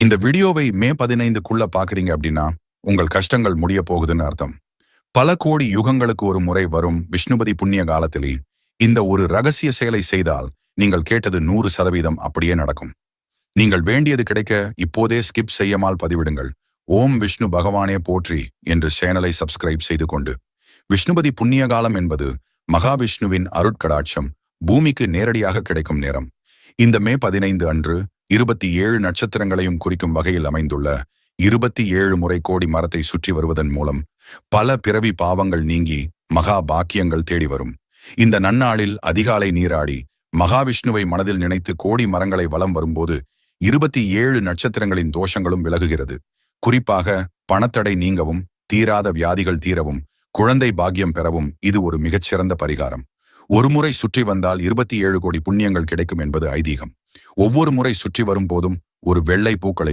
இந்த வீடியோவை மே 15க்குள்ள பாக்குறீங்க அப்படின்னா உங்கள் கஷ்டங்கள் முடிய போகுதுன்னு அர்த்தம். பல கோடி யுகங்களுக்கு ஒரு முறை வரும் விஷ்ணுபதி புண்ணிய காலத்திலே இந்த ஒரு ரகசிய செயலை செய்தால் நீங்கள் கேட்டது 100% அப்படியே நடக்கும். நீங்கள் வேண்டியது கிடைக்க இப்போதே ஸ்கிப் செய்யாமல் பதிவிடுங்கள். ஓம் விஷ்ணு பகவானே போற்றி என்று சேனலை சப்ஸ்கிரைப் செய்து கொண்டு. விஷ்ணுபதி புண்ணிய காலம் என்பது மகாவிஷ்ணுவின் அருட்கடாட்சம் பூமிக்கு நேரடியாக கிடைக்கும் நேரம். இந்த மே 15 அன்று 27 நட்சத்திரங்களையும் குறிக்கும் வகையில் அமைந்துள்ள 27 முறை கோடி மரத்தை சுற்றி வருவதன் மூலம் பல பிறவி பாவங்கள் நீங்கி மகா பாக்கியங்கள் தேடி வரும். இந்த நன்னாளில் அதிகாலை நீராடி மகாவிஷ்ணுவை மனதில் நினைத்து கோடி மரங்களை வலம் வரும்போது 27 நட்சத்திரங்களின் தோஷங்களும் விலகுகிறது. குறிப்பாக பணத்தடை நீங்கவும், தீராத வியாதிகள் தீரவும், குழந்தை பாக்கியம் பெறவும் இது ஒரு மிகச்சிறந்த பரிகாரம். ஒரு முறை சுற்றி வந்தால் 27 கோடி புண்ணியங்கள் கிடைக்கும் என்பது ஐதீகம். ஒவ்வொரு முறை சுற்றி வரும் போதும் ஒரு வெள்ளை பூக்களை